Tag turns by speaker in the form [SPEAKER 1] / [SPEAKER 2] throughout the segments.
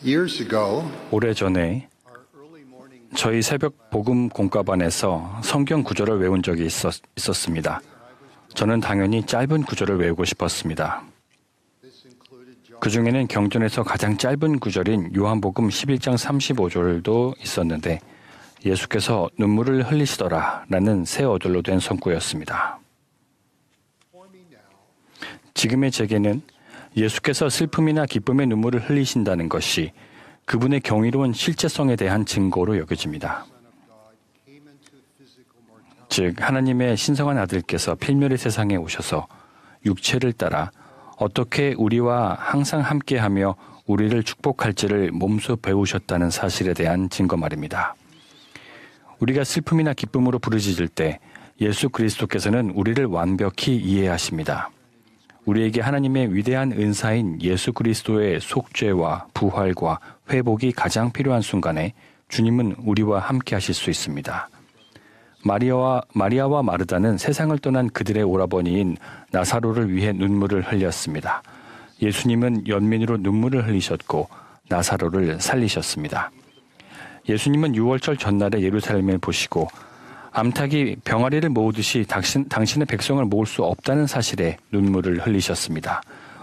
[SPEAKER 1] Years ago,
[SPEAKER 2] 오래전에 저희 새벽 복음 공과반에서 성경 구절을 외운 적이 있었습니다. 저는 당연히 짧은 구절을 외우고 싶었습니다. 그 중에는 경전에서 가장 짧은 구절인 요한복음 11장 35절도 있었는데 예수께서 눈물을 흘리시더라 라는 새 어절로 된 성구였습니다. 지금의 제게는 예수께서 슬픔이나 기쁨의 눈물을 흘리신다는 것이 그분의 경이로운 실제성에 대한 증거로 여겨집니다. 즉, 하나님의 신성한 아들께서 필멸의 세상에 오셔서 육체를 따라 어떻게 우리와 항상 함께하며 우리를 축복할지를 몸소 배우셨다는 사실에 대한 증거 말입니다. 우리가 슬픔이나 기쁨으로 부르짖을 때 예수 그리스도께서는 우리를 완벽히 이해하십니다. 우리에게 하나님의 위대한 은사인 예수 그리스도의 속죄와 부활과 회복이 가장 필요한 순간에 주님은 우리와 함께 하실 수 있습니다. 마리아와 마르다는 세상을 떠난 그들의 오라버니인 나사로를 위해 눈물을 흘렸습니다. 예수님은 연민으로 눈물을 흘리셨고 나사로를 살리셨습니다. 예수님은 6월절 전날에 예루살렘을 보시고 암탉이 병아리를 모으듯이 당신의 백성을 모을 수 없다는 사실에 눈물을 흘리셨습니다.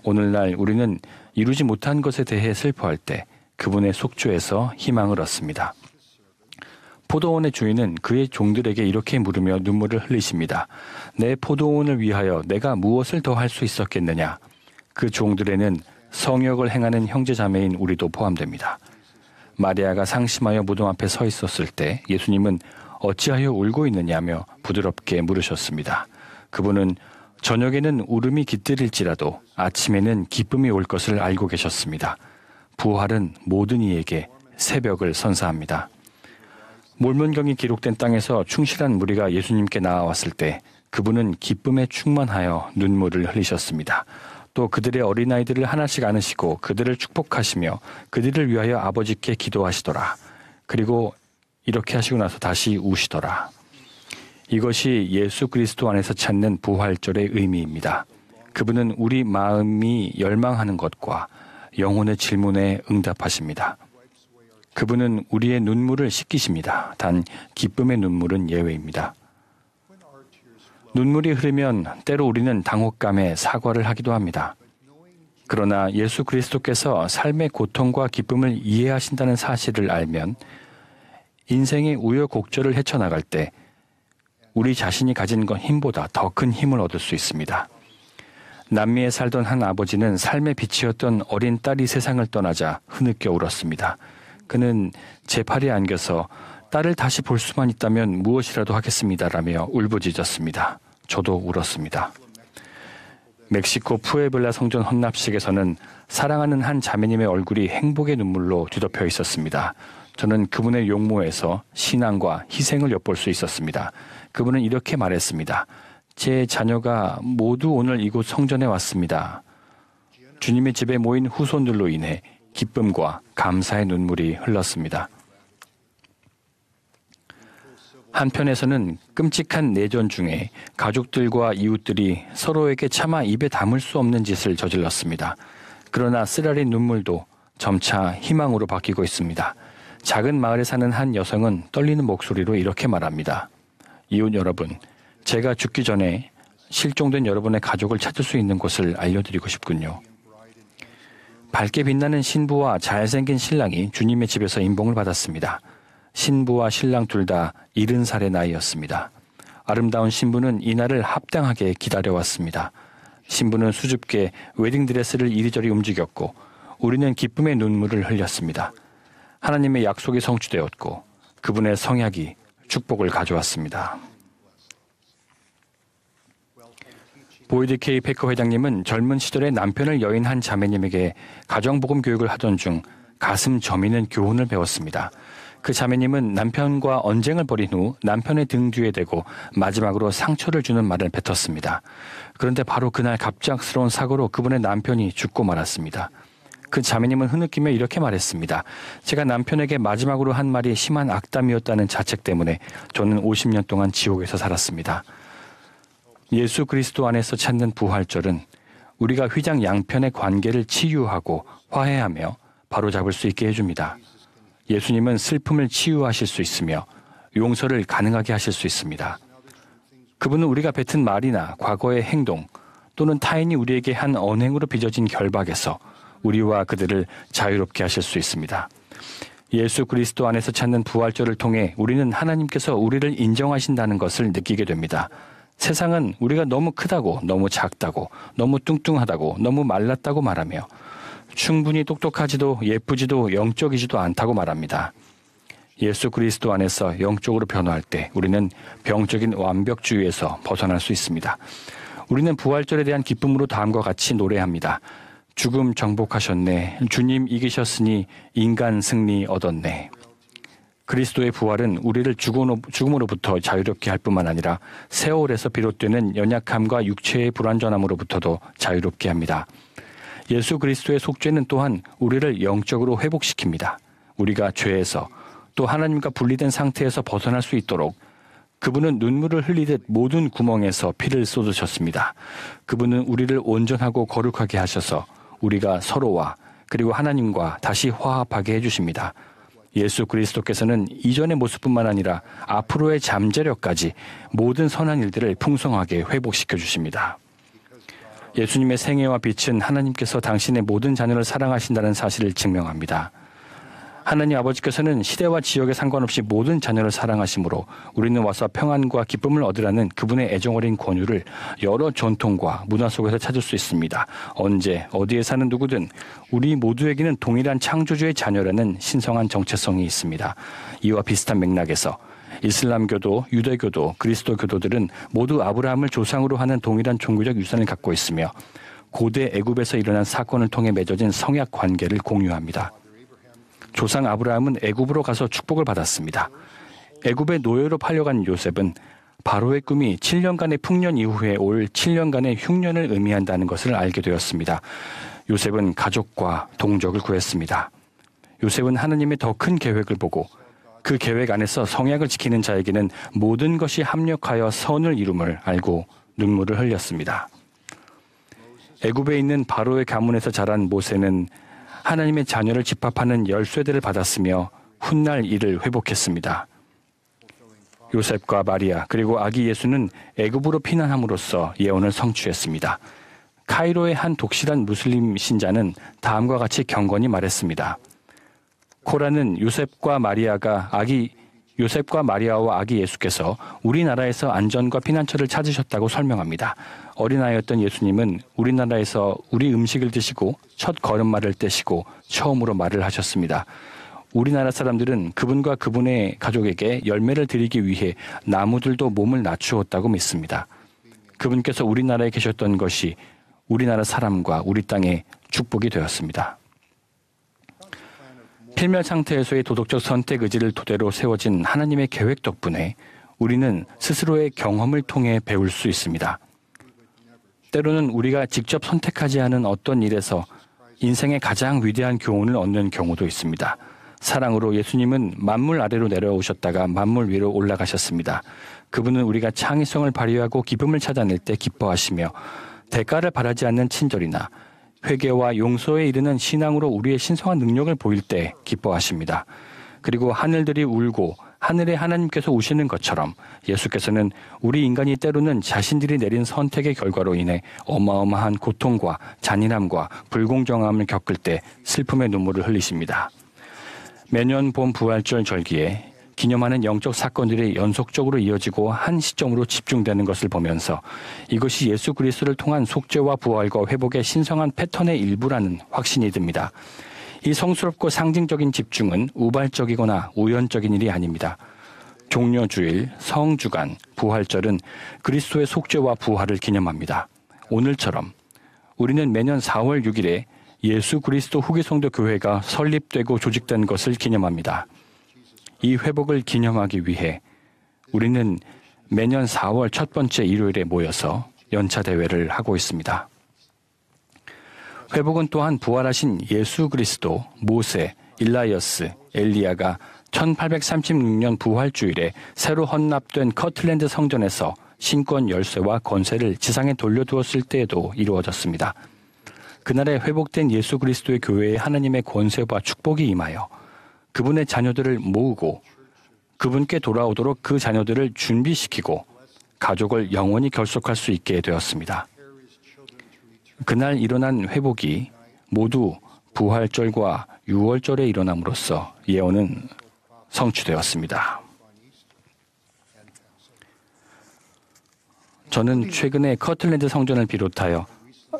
[SPEAKER 2] 오늘날 우리는 이루지 못한 것에 대해 슬퍼할 때 그분의 속죄에서 희망을 얻습니다. 포도원의 주인은 그의 종들에게 이렇게 물으며 눈물을 흘리십니다. 내 포도원을 위하여 내가 무엇을 더 할 수 있었겠느냐? 그 종들에는 성역을 행하는 형제자매인 우리도 포함됩니다. 마리아가 상심하여 무덤 앞에 서 있었을 때 예수님은 어찌하여 울고 있느냐며 부드럽게 물으셨습니다. 그분은 저녁에는 울음이 깃들일지라도 아침에는 기쁨이 올 것을 알고 계셨습니다. 부활은 모든 이에게 새벽을 선사합니다. 몰몬경이 기록된 땅에서 충실한 무리가 예수님께 나아왔을 때 그분은 기쁨에 충만하여 눈물을 흘리셨습니다. 또 그들의 어린아이들을 하나씩 안으시고 그들을 축복하시며 그들을 위하여 아버지께 기도하시더라. 그리고 이렇게 하시고 나서 다시 우시더라. 이것이 예수 그리스도 안에서 찾는 부활절의 의미입니다. 그분은 우리 마음이 열망하는 것과 영혼의 질문에 응답하십니다. 그분은 우리의 눈물을 씻기십니다. 단 기쁨의 눈물은 예외입니다. 눈물이 흐르면 때로 우리는 당혹감에 사과를 하기도 합니다. 그러나 예수 그리스도께서 삶의 고통과 기쁨을 이해하신다는 사실을 알면 인생의 우여곡절을 헤쳐나갈 때 우리 자신이 가진 것 힘보다 더 큰 힘을 얻을 수 있습니다. 남미에 살던 한 아버지는 삶의 빛이었던 어린 딸이 세상을 떠나자 흐느껴 울었습니다. 그는 제 팔에 안겨서 딸을 다시 볼 수만 있다면 무엇이라도 하겠습니다라며 울부짖었습니다. 저도 울었습니다. 멕시코 푸에블라 성전 헌납식에서는 사랑하는 한 자매님의 얼굴이 행복의 눈물로 뒤덮여 있었습니다. 저는 그분의 용모에서 신앙과 희생을 엿볼 수 있었습니다. 그분은 이렇게 말했습니다. 제 자녀가 모두 오늘 이곳 성전에 왔습니다. 주님의 집에 모인 후손들로 인해 기쁨과 감사의 눈물이 흘렀습니다. 한편에서는 끔찍한 내전 중에 가족들과 이웃들이 서로에게 차마 입에 담을 수 없는 짓을 저질렀습니다. 그러나 쓰라린 눈물도 점차 희망으로 바뀌고 있습니다. 작은 마을에 사는 한 여성은 떨리는 목소리로 이렇게 말합니다. 이웃 여러분, 제가 죽기 전에 실종된 여러분의 가족을 찾을 수 있는 곳을 알려드리고 싶군요. 밝게 빛나는 신부와 잘생긴 신랑이 주님의 집에서 임봉을 받았습니다. 신부와 신랑 둘 다 70살의 나이였습니다. 아름다운 신부는 이날을 합당하게 기다려왔습니다. 신부는 수줍게 웨딩드레스를 이리저리 움직였고 우리는 기쁨의 눈물을 흘렸습니다. 하나님의 약속이 성취되었고 그분의 성약이 축복을 가져왔습니다. 보이드 K 패커 회장님은 젊은 시절에 남편을 여인 한 자매님에게 가정복음 교육을 하던 중 가슴 저미는 교훈을 배웠습니다. 그 자매님은 남편과 언쟁을 벌인 후 남편의 등 뒤에 대고 마지막으로 상처를 주는 말을 뱉었습니다. 그런데 바로 그날 갑작스러운 사고로 그분의 남편이 죽고 말았습니다. 그 자매님은 흐느끼며 이렇게 말했습니다. 제가 남편에게 마지막으로 한 말이 심한 악담이었다는 자책 때문에 저는 50년 동안 지옥에서 살았습니다. 예수 그리스도 안에서 찾는 부활절은 우리가 휘장 양편의 관계를 치유하고 화해하며 바로잡을 수 있게 해줍니다. 예수님은 슬픔을 치유하실 수 있으며 용서를 가능하게 하실 수 있습니다. 그분은 우리가 뱉은 말이나 과거의 행동 또는 타인이 우리에게 한 언행으로 빚어진 결박에서 우리와 그들을 자유롭게 하실 수 있습니다. 예수 그리스도 안에서 찾는 부활절을 통해 우리는 하나님께서 우리를 인정하신다는 것을 느끼게 됩니다. 세상은 우리가 너무 크다고, 너무 작다고, 너무 뚱뚱하다고, 너무 말랐다고 말하며 충분히 똑똑하지도 예쁘지도 영적이지도 않다고 말합니다. 예수 그리스도 안에서 영적으로 변화할 때 우리는 병적인 완벽주의에서 벗어날 수 있습니다. 우리는 부활절에 대한 기쁨으로 다음과 같이 노래합니다. 죽음 정복하셨네. 주님 이기셨으니 인간 승리 얻었네. 그리스도의 부활은 우리를 죽음으로부터 자유롭게 할 뿐만 아니라 세월에서 비롯되는 연약함과 육체의 불완전함으로부터도 자유롭게 합니다. 예수 그리스도의 속죄는 또한 우리를 영적으로 회복시킵니다. 우리가 죄에서 또 하나님과 분리된 상태에서 벗어날 수 있도록 그분은 눈물을 흘리듯 모든 구멍에서 피를 쏟으셨습니다. 그분은 우리를 온전하고 거룩하게 하셔서 우리가 서로와 그리고 하나님과 다시 화합하게 해주십니다. 예수 그리스도께서는 이전의 모습뿐만 아니라 앞으로의 잠재력까지 모든 선한 일들을 풍성하게 회복시켜 주십니다. 예수님의 생애와 빛은 하나님께서 당신의 모든 자녀를 사랑하신다는 사실을 증명합니다. 하나님 아버지께서는 시대와 지역에 상관없이 모든 자녀를 사랑하시므로 우리는 와서 평안과 기쁨을 얻으라는 그분의 애정어린 권유를 여러 전통과 문화 속에서 찾을 수 있습니다. 언제 어디에 사는 누구든 우리 모두에게는 동일한 창조주의 자녀라는 신성한 정체성이 있습니다. 이와 비슷한 맥락에서 이슬람교도, 유대교도, 그리스도교도들은 모두 아브라함을 조상으로 하는 동일한 종교적 유산을 갖고 있으며 고대 애굽에서 일어난 사건을 통해 맺어진 성약 관계를 공유합니다. 조상 아브라함은 애굽으로 가서 축복을 받았습니다. 애굽의 노예로 팔려간 요셉은 바로의 꿈이 7년간의 풍년 이후에 올 7년간의 흉년을 의미한다는 것을 알게 되었습니다. 요셉은 가족과 동족을 구했습니다. 요셉은 하나님의 더 큰 계획을 보고 그 계획 안에서 성약을 지키는 자에게는 모든 것이 합력하여 선을 이룸을 알고 눈물을 흘렸습니다. 애굽에 있는 바로의 가문에서 자란 모세는 하나님의 자녀를 집합하는 열쇠들을 받았으며 훗날 이를 회복했습니다. 요셉과 마리아 그리고 아기 예수는 애굽으로 피난함으로써 예언을 성취했습니다. 카이로의 한 독실한 무슬림 신자는 다음과 같이 경건히 말했습니다. 코란은 요셉과 마리아와 아기 예수께서 우리나라에서 안전과 피난처를 찾으셨다고 설명합니다. 어린아이였던 예수님은 우리나라에서 우리 음식을 드시고 첫 걸음마를 떼시고 처음으로 말을 하셨습니다. 우리나라 사람들은 그분과 그분의 가족에게 열매를 드리기 위해 나무들도 몸을 낮추었다고 믿습니다. 그분께서 우리나라에 계셨던 것이 우리나라 사람과 우리 땅의 축복이 되었습니다. 필멸 상태에서의 도덕적 선택 의지를 토대로 세워진 하나님의 계획 덕분에 우리는 스스로의 경험을 통해 배울 수 있습니다. 때로는 우리가 직접 선택하지 않은 어떤 일에서 인생의 가장 위대한 교훈을 얻는 경우도 있습니다. 사랑으로 예수님은 만물 아래로 내려오셨다가 만물 위로 올라가셨습니다. 그분은 우리가 창의성을 발휘하고 기쁨을 찾아낼 때 기뻐하시며 대가를 바라지 않는 친절이나 회개와 용서에 이르는 신앙으로 우리의 신성한 능력을 보일 때 기뻐하십니다. 그리고 하늘들이 울고 하늘에 하나님께서 우시는 것처럼 예수께서는 우리 인간이 때로는 자신들이 내린 선택의 결과로 인해 어마어마한 고통과 잔인함과 불공정함을 겪을 때 슬픔의 눈물을 흘리십니다. 매년 봄 부활절 절기에 기념하는 영적 사건들이 연속적으로 이어지고 한 시점으로 집중되는 것을 보면서 이것이 예수 그리스도를 통한 속죄와 부활과 회복의 신성한 패턴의 일부라는 확신이 듭니다. 이 성스럽고 상징적인 집중은 우발적이거나 우연적인 일이 아닙니다. 종려주일, 성주간, 부활절은 그리스도의 속죄와 부활을 기념합니다. 오늘처럼 우리는 매년 4월 6일에 예수 그리스도 후기성도 교회가 설립되고 조직된 것을 기념합니다. 이 회복을 기념하기 위해 우리는 매년 4월 첫 번째 일요일에 모여서 연차 대회를 하고 있습니다. 회복은 또한 부활하신 예수 그리스도, 모세, 일라이어스, 엘리야가 1836년 부활주일에 새로 헌납된 커틀랜드 성전에서 신권 열쇠와 권세를 지상에 돌려두었을 때에도 이루어졌습니다. 그날에 회복된 예수 그리스도의 교회에 하나님의 권세와 축복이 임하여 그분의 자녀들을 모으고 그분께 돌아오도록 그 자녀들을 준비시키고 가족을 영원히 결속할 수 있게 되었습니다. 그날 일어난 회복이 모두 부활절과 유월절에 일어남으로써 예언은 성취되었습니다. 저는 최근에 커틀랜드 성전을 비롯하여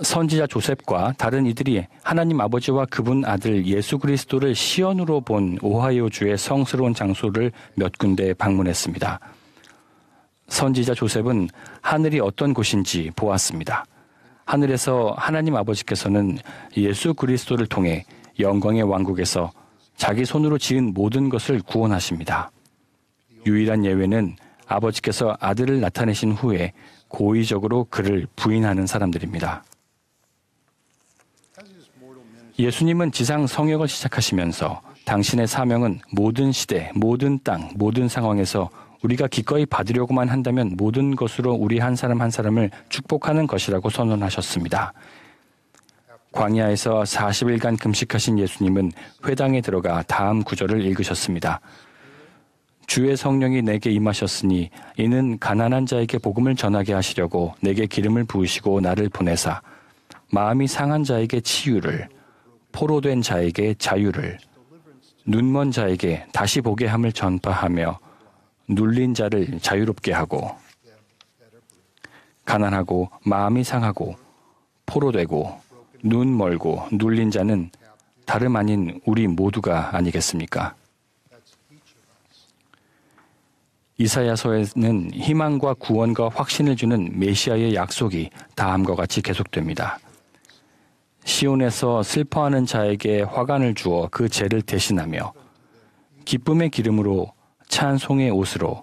[SPEAKER 2] 선지자 조셉과 다른 이들이 하나님 아버지와 그분 아들 예수 그리스도를 시연으로 본 오하이오주의 성스러운 장소를 몇 군데 방문했습니다. 선지자 조셉은 하늘이 어떤 곳인지 보았습니다. 하늘에서 하나님 아버지께서는 예수 그리스도를 통해 영광의 왕국에서 자기 손으로 지은 모든 것을 구원하십니다. 유일한 예외는 아버지께서 아들을 나타내신 후에 고의적으로 그를 부인하는 사람들입니다. 예수님은 지상 성역을 시작하시면서 당신의 사명은 모든 시대, 모든 땅, 모든 상황에서 우리가 기꺼이 받으려고만 한다면 모든 것으로 우리 한 사람 한 사람을 축복하는 것이라고 선언하셨습니다. 광야에서 40일간 금식하신 예수님은 회당에 들어가 다음 구절을 읽으셨습니다. 주의 성령이 내게 임하셨으니 이는 가난한 자에게 복음을 전하게 하시려고 내게 기름을 부으시고 나를 보내사 마음이 상한 자에게 치유를, 포로된 자에게 자유를, 눈먼 자에게 다시 보게 함을 전파하며 눌린 자를 자유롭게 하고 가난하고 마음이 상하고 포로되고 눈 멀고 눌린 자는 다름 아닌 우리 모두가 아니겠습니까? 이사야서에는 희망과 구원과 확신을 주는 메시아의 약속이 다음과 같이 계속됩니다. 시온에서 슬퍼하는 자에게 화관을 주어 그 죄를 대신하며 기쁨의 기름으로 찬송의 옷으로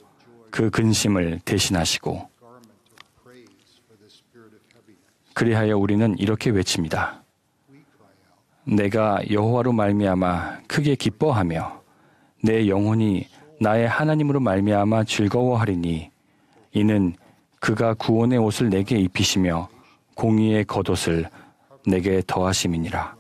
[SPEAKER 2] 그 근심을 대신하시고 그리하여 우리는 이렇게 외칩니다. 내가 여호와로 말미암아 크게 기뻐하며 내 영혼이 나의 하나님으로 말미암아 즐거워하리니 이는 그가 구원의 옷을 내게 입히시며 공의의 겉옷을 내게 더하심이니라.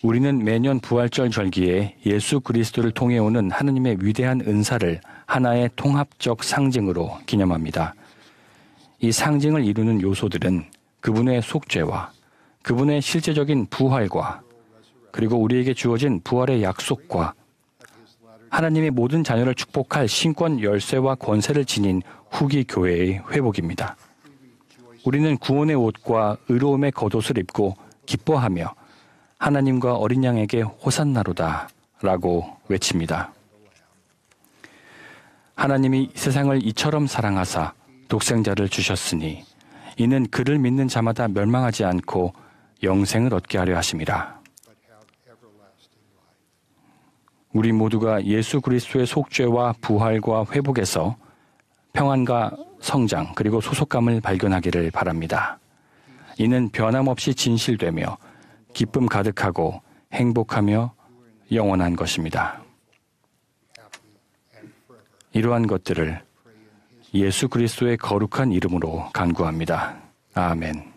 [SPEAKER 2] 우리는 매년 부활절 절기에 예수 그리스도를 통해 오는 하나님의 위대한 은사를 하나의 통합적 상징으로 기념합니다. 이 상징을 이루는 요소들은 그분의 속죄와 그분의 실제적인 부활과 그리고 우리에게 주어진 부활의 약속과 하나님의 모든 자녀를 축복할 신권 열쇠와 권세를 지닌 후기 교회의 회복입니다. 우리는 구원의 옷과 의로움의 겉옷을 입고 기뻐하며 하나님과 어린 양에게 호산나로다 라고 외칩니다. 하나님이 세상을 이처럼 사랑하사 독생자를 주셨으니 이는 그를 믿는 자마다 멸망하지 않고 영생을 얻게 하려 하심이라. 우리 모두가 예수 그리스도의 속죄와 부활과 회복에서 평안과 성장 그리고 소속감을 발견하기를 바랍니다. 이는 변함없이 진실되며 기쁨 가득하고 행복하며 영원한 것입니다. 이러한 것들을 예수 그리스도의 거룩한 이름으로 간구합니다. 아멘.